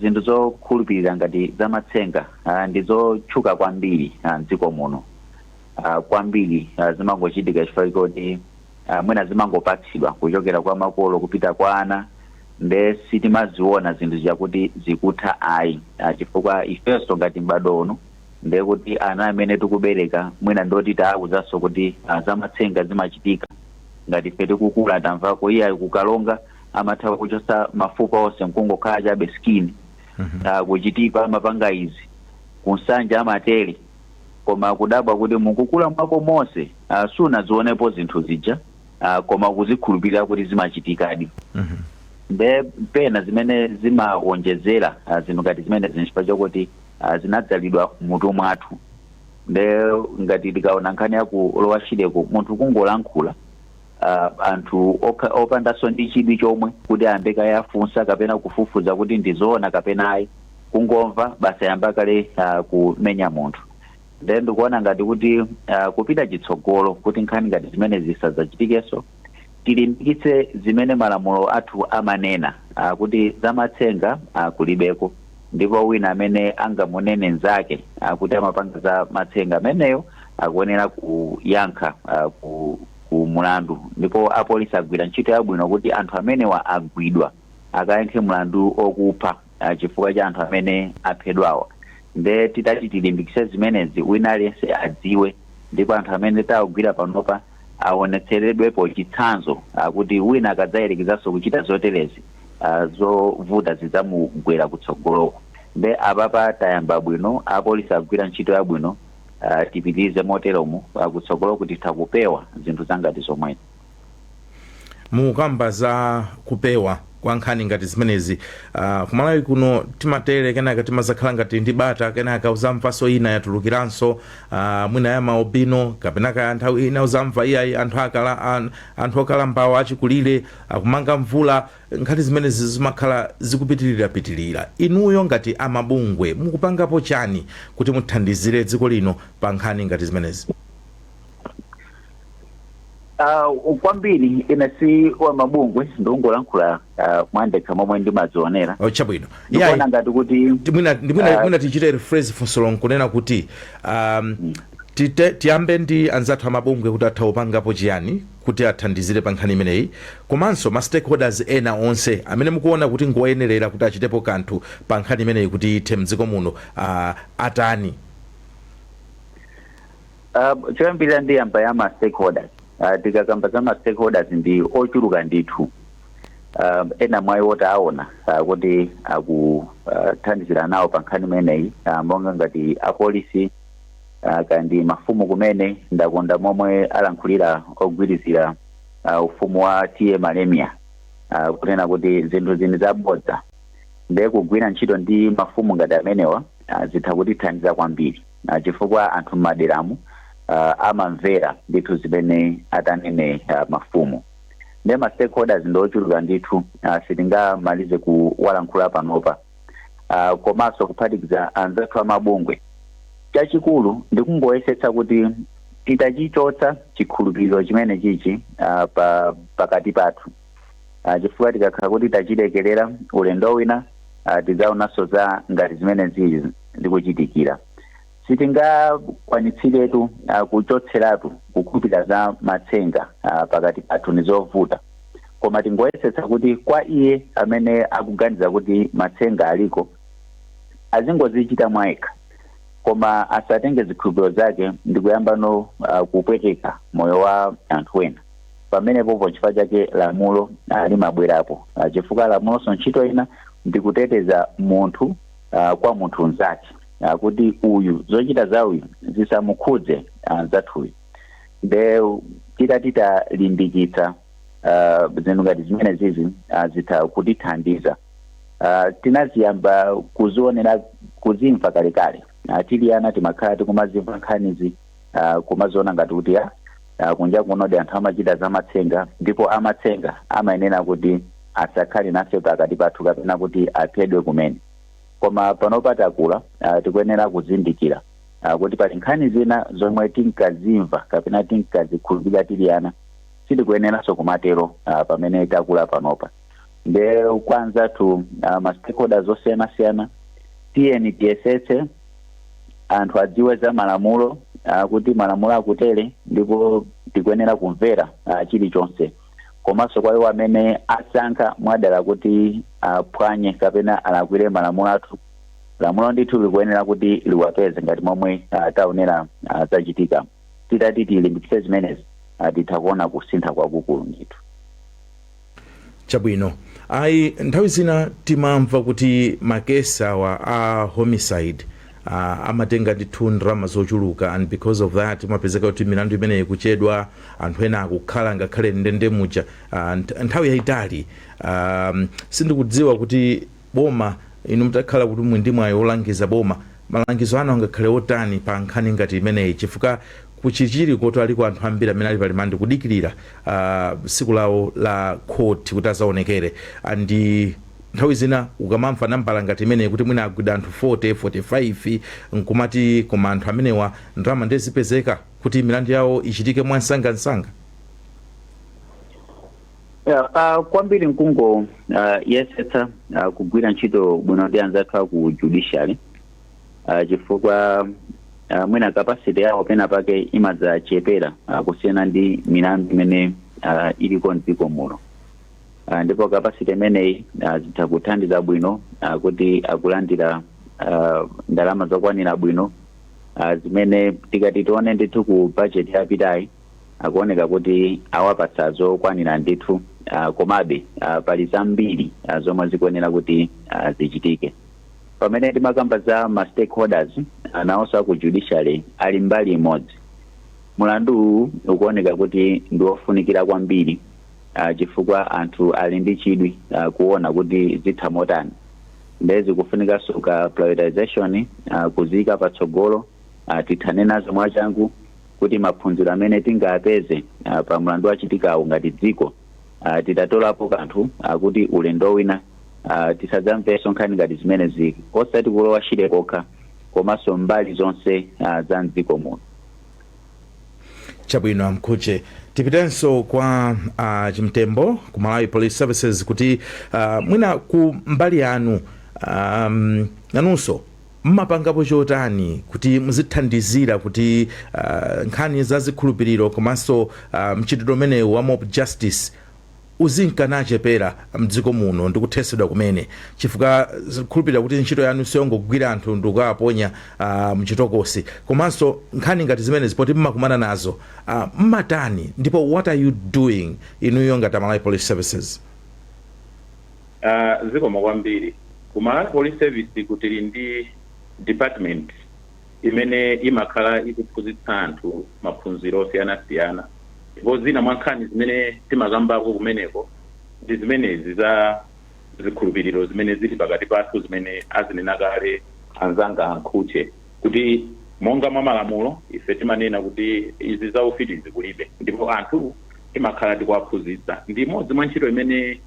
zinthu zokhulupirira ngati zamatsenga ndizotchuka kwambiri mdziko muno. Kwambiri zimangochitika chifukwa kuti mwina zimangopatsidwa kuchokera kwa makolo kupita kwa ana, nde sitimaziona zinthu chakuti zikutha ayi, chifukwa ifenso ngati m'bado uno nde kuti ana amene tikubereka mwina ndoti taawuzanso kuti zamatsenga zimachitika. Ngati ife tikukula tamvako iye kukalonga amathawa kuchosa mafupa onse nkungokhala chabe skin, kuchitipa amapanga izi, kunsanja amatere. Koma kudabwa kuti mukukula mwako monse sunazionepo zinthu zija, koma kuzikhulupirira kuti zimachitikadi. Nde pena zimene zimawonjezera zinthu ngati zimene zinchifukwa chokuti zinadzalidwa mutu mwathu. Nde ngati tikaona nkhani yakulowa chideko munthu kungolankhula, anthu opandaso ndi chidwi chomwe kuti ayambe kayafunsa kapena kufufuza kuti ndizoona kapena ayi, kungomva basa yamba kale kumenya munthu. Nde ndikuona ngati kuti kupita chitsogolo kuti nkhani ngati zimene zisadzachitikenso, tilimbikitse zimene malamulo athu amanena kuti zamatsenga kulibeko, ndipo wina amene angamunene nzake kuti amapanga za matsenga ameneyo akuonera kuyankha ku mulandu, ndipo apolisi agwira ntchito yabwino kuti anthu amenewa agwidwa akayankhe mulandu okupha chifukwa cha anthu amene aphedwawa. Nde titati tilimbikitse zimenezi wina aliyense adziwe, ndipo anthu amene tawagwira panopa aonetseredwepo chitsanzo kuti wina akadzayerekezanso kuchita zoterezi zovuta zidzamugwera kutsogoloko. Nde apapa tayamba bwino, apolisi agwira ntchito yabwino, tipitirize moteromo kutsogoloko kuti tikupewa zinthu zangati zomwe. Mukamba za kupewa kwa nkhani ngati zimenezi, kumalawi kuno timatere kenaka timazakhala ngati ndi bata kenaka uzamvaso ina yatulukiranso mwina ya maobino kapenaka nthawi ina uzamva iyayi anthu okalambawa achikulire kumanga mvula. Nkhani zimenezi zimakhala zikupitirira. Inuyo ngati amabungwe mukupangapo chani kuti muthandizire dziko lino pa nkhani ngati zimenezi? Kwambiri ine si wa mabungwe ndongolankhula mwandekha momwe ndimazionera. Chabwino. Ndikuona ngati kuti mwina tichite rephrase funso kunena kuti tiyambe ndi anzathu amabungwe kuti atha upangapo chiyani kuti athandizire pa nkhani imeneyi, komanso ma stakeholders ena onse amene mukuona kuti ngoyenerera kuti achitepo kanthu pa nkhani imeneyi kuti ithe mdziko muno atani. Choyambirira ndi yamba ya ma stakeholders. Tikakamba za ma stakeholders ndi ochuluka ndithu. Ena mwayi wotaona kuti akuthandizira nawo pa nkhani imeneyi, monga ngati apolisi kandi mafumu kumene ndakonda momwe alankhulira ogwirizira ufumu wa T.A. Malemia kunena kuti zinthu zini zabodza. Nde kugwira ntchito ndi mafumu ngati amenewa zitha kutithandiza kwambiri chifukwa anthu m'maderamu amamvera ndithu zimene atanene mafumu. Nde ma stakeholders ndochuluka ndithu, sitingamalize kuwalankhula panopa. Komanso kuphatikiza anzathu amabungwe, chachikulu ndikungoyesetsa kuti titachichotsa chikhulupiriro chimene chichi pakati pathu, chifukwa tikakhala kuti tachilekerera ulendo wina tidzaonanso za ngati zimene zili ndikuchitikira. Sitingakwanitsiratu kuchotseratu kukhulupirira za matsenga pakati pathu nizovuta, koma tingoyesetsa kuti kwa iye amene akuganiza kuti matsenga aliko azingozichita mwaika koma asatenge zikhulupiriro zake ndikuyamba no kupweteka moyo wa anthu ena pamenepo chifukwa chake lamulo limabwerapo chifukwa lamulo ntchito ina ndikuteteza munthu kwa munthu mnzake kuti uyu zochita za uyu zisamukhudze anzathuyu nde titalimbikitsa zinthu ngati zimene zizi zitha kutithandiza tinaziyamba kuzionera kuzimva kalekale tili ana timakhala tikumazimva nkhanizi kumaziona ngati kuti kunja kunodi anthu amachita zamatsenga ndipo amatsenga amayenera kuti asakhale nafe pakati pathu kapena kuti aphedwe kumene koma panopatakula tikuyenera kuzindikira kuti pali nkhani zina zomwe tinkazimva kapena tinkazikhulupirira tili ana sitikuyeneranso kumatero pamene takula panopa nde kwanza tu ma stakeholders osiyanasiyana tiyeni tiyesetse anthu adziwe za malamulo kuti malamulo akutere ndipo tikuyenera kumvera chilichonse komanso kwa iwo amene asankha mwadala kuti aphwanye kapena alakwire malamulo athu lamulo ndithu likuyenera kuti liwapeze ngati momwe taonera zachitika titati tilimbikitse zimenezi titha kuona kusintha kwakukulu ndithu. Chabwino ayi nthawi zina timamva kuti makesi awa a homicide amatenga ndithu ndalama zochuluka and because of that mapezeka kuti milandu imeneyi kuchedwa anthu ena akukhala ngakhale ndende muja nthawi yayitali sindikudziwa kuti boma inu mutakhala kuti mwindi mwayo olangiza boma malangizo anu angakhale otani pa nkhani ngati imeneyi chifukwa kuchichiri koto aliko anthu ambiri amene ali palimandi kudikirira siku lawo la court kuti azaonekere andi nthawi zina ukamamva nambala ngati imeneyi kuti mwina agwida anthu 40-45 nkumati koma anthu amenewa ndalama ndezipezeka kuti milandu yawo ichitike mwansangansanga. Kwambiri mkungo yesetsa kugwira ntchito bwino ndi anzathu aku judiciary chifukwa mwina capacity yawo pena pake imadzachepera kusiyana ndi milandu imene iliko mdziko muno ndipo capacity imeneyi zitha kuthandiza bwino kuti akulandira ndalama zokwanira bwino zimene tikati tione ndithu ku budget yapitayi akuoneka kuti awapatsa zokwanira ndithu komabe pali zambiri zomwe zikuyenera kuti zichitike pamene timakamba za ma stakeholders nawonso aku judiciary ali mbali imodzi mulandu ukuoneka kuti ndi ofunikira kwambiri chifukwa anthu ali ndi chidwi kuona kuti zitha motani ndezi kufunikanso ka privatization kuzika patsogolo tithane nazo mwachangu kuti maphunziro amene tingapeze pa mulandu wachitikawo ngati dziko titatolapo kanthu kuti ulendo wina tisadzamveso nkhani ngati zimene ziki osati kulowa Chile kokha komanso mbali zonse za mdziko muno. Chabwino amkhuche tipitenso kwa chimtembo ku Malawi Police Services kuti mwina ku mbali yanu nanunso mmapangapo chotani kuti muzithandizira kuti nkhani za zikhulupiriro komanso mchitidwe umenewu wa mob justice uzinkachepera mdziko muno ndikuthesedwa kumene chifukwa zikhulupirira kuti ntchito yanu siyongogwira anthu ndikuaponya mchitokosi komanso nkhani ngati zimene zipoti mmakumana nazo mmatani ndipo what are you doing inuyo ngati Malawi Police Services? Zikoma kwambiri ku Malawi Police Service kutili ndi department imene imakhala ikuphunzitsa anthu maphunziro osiyanasiyana ndipo zina mwa nkhani zimene timakambako kumeneko ndi zimenezi za zikhulupiriro zimene zili pakati pathu zimene azinena kale anzanga ankhuche kuti monga mwa malamulo ife timanena kuti izi za ufitizi kulibe ndipo anthu timakhala tikuwaphunzitsa ndi imodzi mwa ntchito imene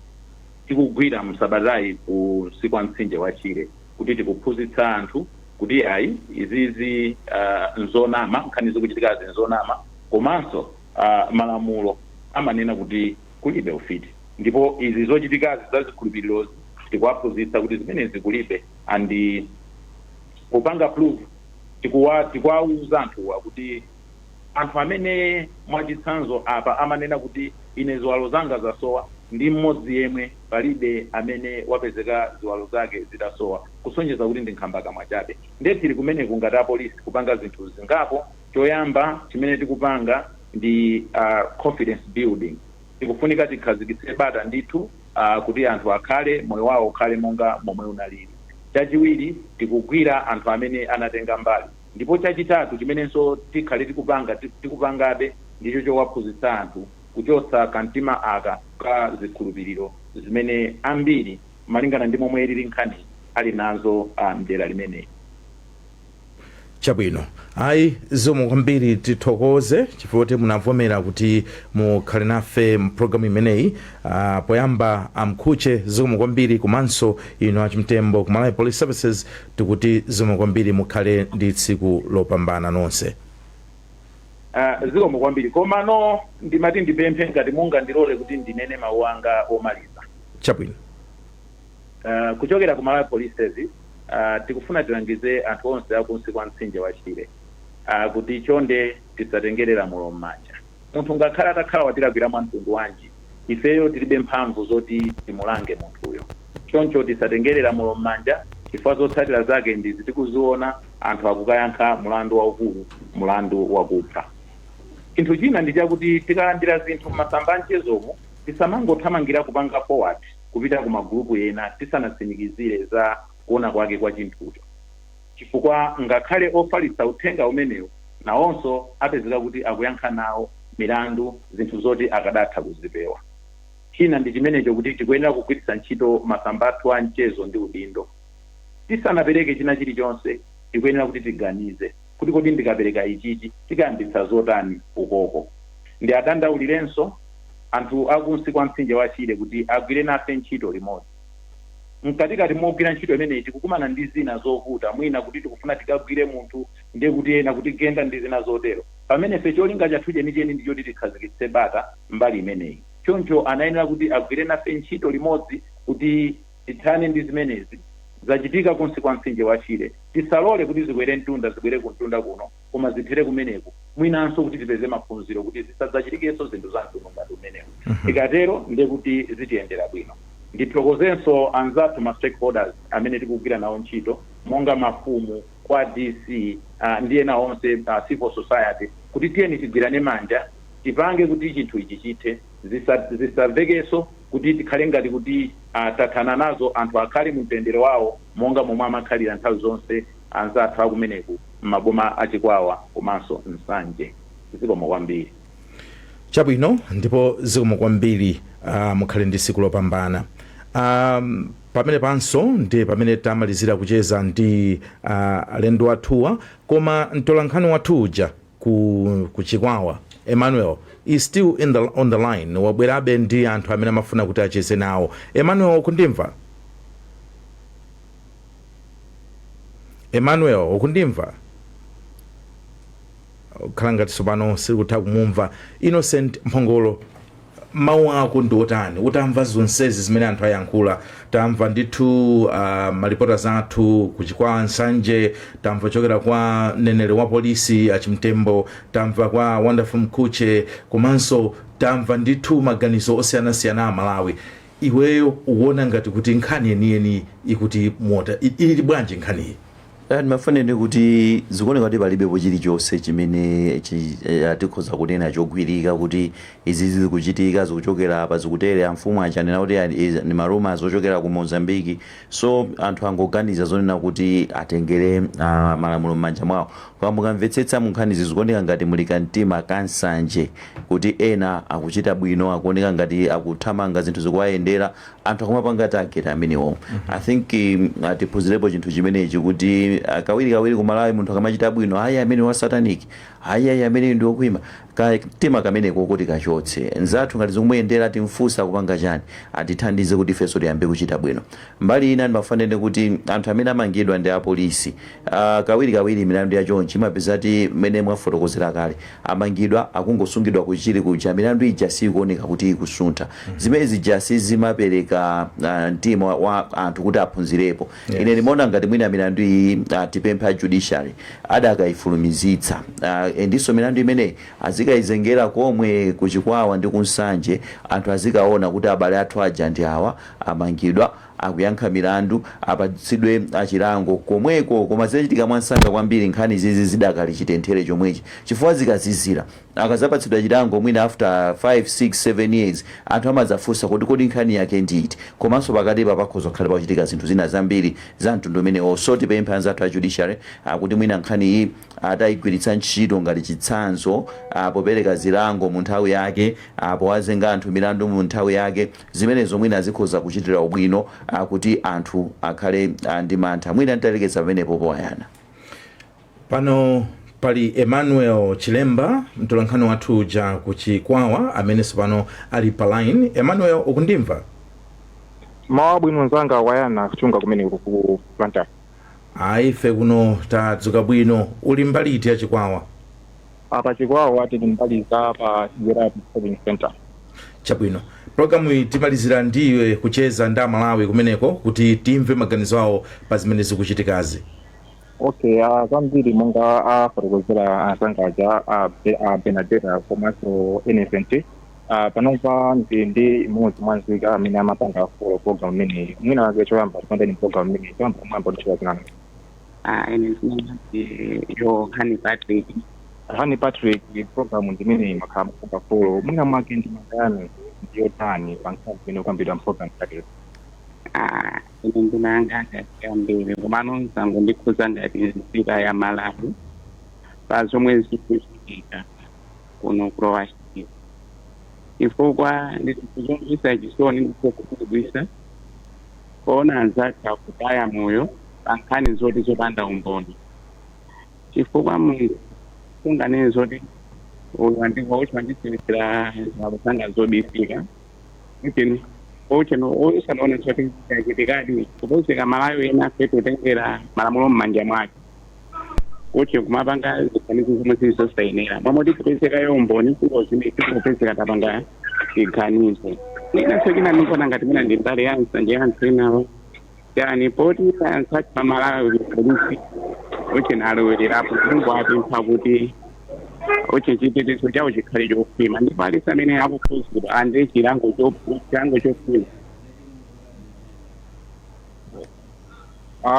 tikugwira msabatayi ku siku la mtsinje wa Chile kuti tikuphunzitsa anthu kuti ayi izizi nzonama nkhani zikuchitikazi nzonama komanso malamulo amanena kuti kulibe ufiti ndipo izi zochitikazi za zikhulupiriro tikuwaphunzitsa kuti zimenezi kulibe andi kupanga proof tikuwauza anthuwa kuti anthu amene mwachitsanzo apa amanena kuti ine ziwalo zanga zasowa ndi mmodzi yemwe palibe amene wapezeka ziwalo zake zidasowa, kusonyeza kuti ndi nkhambaka chabe. Ndiye tili kumeneku ngati apolisi kupanga zinthu zingapo. Choyamba chimene tikupanga ndi confidence building. Tikufunika tikhazikitse bata ndithu kuti anthu akhale moyo wawo ukhale monga momwe unalili. Chachiwiri tikugwira anthu amene anatenga mbali. Ndipo chachitatu chimenenso tikhale tikupangabe ndicho chowaphunzitsa anthu kuchotsa kamtima aka ka zikhulupiriro zimene ambiri malingana ndi momwe lili nkhani ali nazo mdera limeneyi. Chabwino ayi zomwe kwambiri tithokoze chifukwa kuti munavomera kuti mukhale nafe mpulogalamu imeneyi. Poyamba amkhuche zomwe kwambiri komanso ino achimtembo ku Malawi Police Services tikuti zomwe kwambiri mukhale ndi tsiku lopambana nonse. Zomwe kwambiri komano ndimati ndipemphe ngati mungandilole kuti ndinene mawu anga omaliza. Chabwino. Kuchokera ku Malawi Police Service tikufuna tilangize anthu onse akunsi kwa mtsinje wa Chire kuti chonde tisatengere lamulo m'manja. Munthu ngakhala atakhala watilagwira mwa mtundu wanji, ifeyo tilibe mphamvu zoti timulange munthuyo. Choncho tisatengere lamulo m'manja chifukwa zotsatira zake ndizi tikuziona, anthu akukayankha mulandu waukulu, mulandu wakupha. Chinthu china ndi chakuti tikalandira zinthu m'masamba amchezomo tisamangothamangira kupanga forward kupita ku magulupu ena tisanatsimikizire za kuona kwake kwa chinthucho, chifukwa ngakhale ofalitsa uthenga umenewu nawonso apezeka kuti akuyankha nawo milandu zinthu zoti akadatha kuzipewa. China ndi chimenecho kuti tikuyenera kugwiritsa ntchito masamba athu a mchezo ndi udindo. Tisanapereke china chilichonse tikuyenera kuti tiganize kuti kodi ndikapereka ichichi tikayambitsa zotani ukoko. Ndi adandaulirenso anthu akunsi kwa mtsinje wa Chire kuti agwire nafe ntchito limodzi. Mkatikati mogwira ntchito imeneyi tikukumana ndi zina zovuta, mwina kuti tikufuna tikagwire munthu ndiye kuti ena kuti genda ndi zina zotero. Pamene fe cholinga chathu chenicheni ndi choti tikhazikitse bata mbali imeneyi. Choncho anayenera kuti agwire nafe ntchito limodzi kuti tithane ndi zimenezi zachitika kunsi kwa mtsinje wa Chire. Tisalole kuti zikwere mtunda zibwere kumtunda kuno koma zithere kumeneku, mwinanso kuti tipeze maphunziro kuti zisadzachitikenso zinthu za mtundu ngati umenewu. Ikatero ndiye kuti zitiyendera bwino. Ndithokozenso anzathu ma stakeholders amene tikugwira nawo ntchito monga mafumu kwa DC ndi ena onse civil society kuti tiyeni tigwirane manja tipange kuti chinthu ichi chithe, zisavekenso kuti tikhale ngati kuti tathana nazo, anthu akhale mu mtendere wawo monga momwe amakhalira nthawi zonse anzathu akumeneku m'maboma achikwawa komanso Nsanje. Zikomo kwambiri. Chabwino, ndipo zikomo kwambiri mukhale ndi tsiku lopambana. Pamene panso ndi pamene tamalizira kucheza ndi alendo athuwa, koma mtolankhani wathu uja ku Chikwawa Emmanuel is still on the line. Wabwerabe ndi anthu amene amafuna kuti acheze nawo. Emmanuel, ukundimva? Emmanuel, ukundimva? Khala ngati tsopano sikutha kumumva. Innocent Mphongolo, mawu ako ndi otani? Utamva zonsezi zimene anthu ayankhula, tamva ndithu malipota athu ku Chikwawa Nsanje, tamva chokera kwa mneneri wa polisi achimtembo, tamva kwa Wonderful Mkhuche, komanso tamva ndithu maganizo osiyanasiyana a Malawi. Iweyo uwona ngati kuti nkhani yeniyeni ikuti mota ili bwanji nkhaniyi? Ndimafanire kuti zikuoneka kuti palibepo chilichonse chimene tikhoza kunena chogwirika kuti izi zikuchitika zikuchokera apa zikutere. Amfumu achanena kuti ni maruma zochokera ku Mozambique, so anthu angoganiza zonena kuti atengere malamulo m'manja mwawo. Koma mukamvetsetsa munkhani zikuoneka ngati muli kamtima kansanje kuti ena akuchita bwino, akuoneka ngati akuthamanga zinthu zikuwayendera, anthu akumapanga target amenewo. I think tiphunzirepo chinthu chimenechi kuti kawiri ku Malawi munthu akamachita bwino, hayi amene wa satanic, hayi amene ndi okwima, kamtima kameneko kuti kachotse. Nzathu ngati zikumuyendera timfunsa kupanga chani, atithandize kuti ifenso tiyambe kuchita bwino. Mbali ina ndimafanire kuti anthu amene amangidwa ndi apolisi kawiri milandu ya chonchi imapeza kuti mmene mwafotokozera kale amangidwa akungosungidwa kuchiri kuja, milandu ija sikuoneka kuti ikusuntha. Zimene zijasi zimapereka mtima wa anthu kuti aphunzirepo. Ine ndimaona ngati mwina milandu iyi tipempha judiciary adakayifulumizitsa ndiso milandu imene azikayizengera komwe kuchikwawa ndi kunsanje anthu azikaona kuti abale athu aja ndi awa amangidwa akuyankha milandu apatsidwe achilango komweko. Koma zichitika mwansanga kwambiri nkhani zizi zidakali chitentere chomwechi chifukwa zikazizira akazapatsidwa chilango mwina after 5 6 7 years anthu amazafunsa kuti kodi nkhani yake nditi. Komanso pakati pakhoza kukhala pakuchitika zinthu zina zambiri za mtundu umene soti pempha anzathu a judiciary kuti mwina nkhani iyi atayigwiritsa ntchito ngati chitsanzo popereka zilango mu nthawi yake powazenga anthu milandu mu nthawi yake. Zimenezo mwina azikhoza kuchitira ubwino kuti anthu akhale ndi mantha. Mwina ntalekeza pamenepo powayana. Pano pali Emmanuel Chilemba mtolankhani wathu uja kuchikwawa amene pano ali pa line. Emmanuel, ukundimva? Mawa bwino nzanga wayana kuchunga kumene ku planta. Ife kuno tadzuka bwino. Uli mbali iti ya chikwawa? Apa chikwawa tili mbali za pa Gerard Shopping Center. Chabwino. Programu timalizira ndiwe kucheza nda Malawi kumeneko kuti timve maganizo awo pa zimene zikuchitikazi. Okay, zambiri monga afotokozera azangaja Benadetta komanso Innocent. Panopa ndi imodzi mwanzika amene amapanga for program imene mwina wake choyamba tipandeni program imene choyamba mwamba ndichiwa zinana. Yo Honey Patrick program ndimene makhala mapanga for mwina mwake ndi magayano ndiyo tani pankhazi imene ukambidwa program yake. Ine ndinanga ngati komano zangu ndikhuza ngati nzika ya Malawi pazomwe zikuchitika kuno Croatia. Chifukwa ndikuzungisa chisoni ndikukubisa kuona anzathu kutaya moyo pankhani zoti zopanda umboni. Chifukwa mungu kunganene zoti uyu andikwa uchi wandisimisira zabasanga zobisika kuti usanaona zoti chachitikadi kupozeka Malawi ena fetu utengera malamulo mmanja mwake kuti kumapanga zikhanizo zomwe zilizosainira mamoti kupezeka yomboni kupezeka tapanga zikhanizo inaso china nikona ngati mina ndi mbali ya nsanje ya nsenawo yani poti ansati pa Malawi polisi uchi nalowelerapo mulungu apempha kuti uchi chitetezo chawo chikhale chofima ndipo alisi amene akukhuzidwa ande chilango chofuna.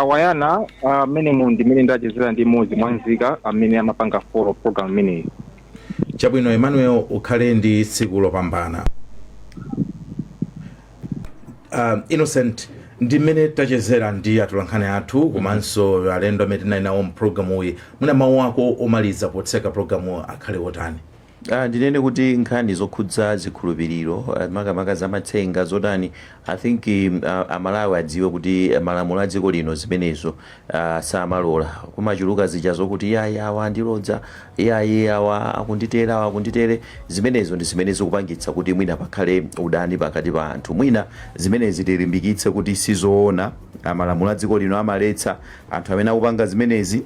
Wayana mene mundi mene ndachezera ndi modzi mwanzika amene amapanga for program imene. Chabwino Emmanuel, ukhale ndi tsiku lopambana. Innocent, ndi mmene tachezera ndi atolankhani athu komanso alendo amene tinali nawo mpulogalamu uyi, muna mawu ako omaliza potseka pulogalamu akhale otani? Ndinene kuti nkhani zokhudza zikhulupiriro makamaka zamatsenga zotani I think Amalawi adziwe kuti malamulo a dziko lino zimenezo samalola kumachuluka zija zokuti awa andilodza awa akunditere zimenezo ndi zimene zikupangitsa kuti mwina pakhale udani pakati pa anthu. Mwina zimenezi tilimbikitse kuti sizoona malamulo a dziko lino amaletsa anthu amene akupanga zimenezi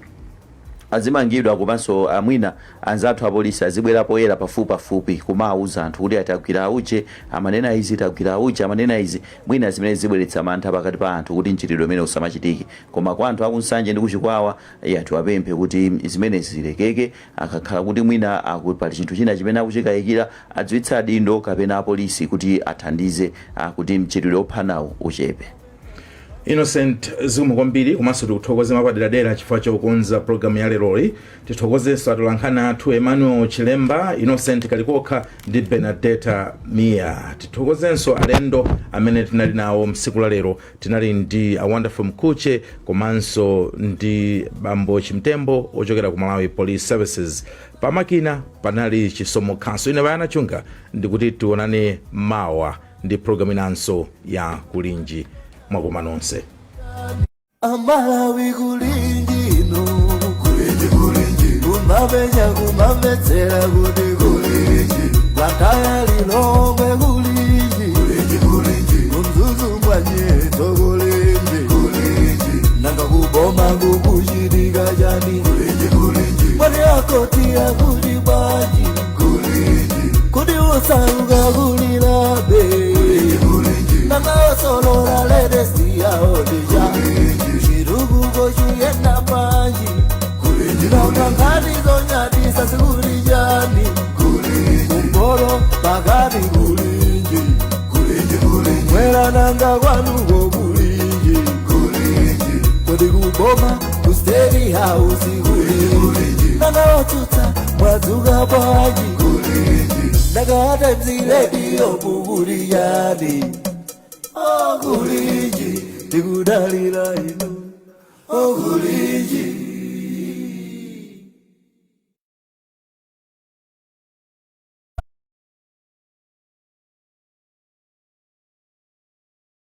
azimangidwa komanso amwina anzathu apolisi azibwera poyera pafupi kumauza anthu kuti atagwira uje amanena izi tagwira uje amanena izi mwina zimene zibweretsa mantha pakati pa anthu kuti mchitidwe umene usamachitike. Koma kwa anthu akunsanje ndi kuchikwawa tiwapemphe kuti zimene zilekeke akakhala kuti mwina pali chinthu china chimene akuchikayikira adziwitsa adindo kapena apolisi kuti athandize kuti mchitidwe ophanawo uchepe. Innocent, zikomo kwambiri komanso tikuthokoze mapaderadera chifukwa chokonza programu ya leroli. Tithokozenso atolankhani athu Emmanuel Chilemba, Innocent Kalikokha ndi Benadetta Mia. Tithokozenso alendo amene tinali nawo msiku la lero. Tinali ndi a Wonderful Mkuche komanso ndi Bambo Chimtembo ochokera ku Malawi Police Services. Pamakina panali Chisomo Kanso. Ine Bayana Chunga ndikuti tionane mawa ndi programu inanso ya Kulinji. Mwakoma nonse. Amalawi kulinji no kulinji kumabetsera kuti kulinji Blantyre Lilongwe kulinji kumzuzu mwanyeto kulinji nanga kuboma kukuchitika chani mwani akoti akuti bwanji kuti usaruka kulilabe nanga solora ledesi ya odija shirugu goju yenda panji nanga ngani zonyati sasiku pakati kulinji mwera nanga kwanuko kulinji kodi kuboma kusteri house kulinji nanga otuta mwadzuka bwanji nakahata mziredio kukuliyani kulinji ndikudalira ino kulinji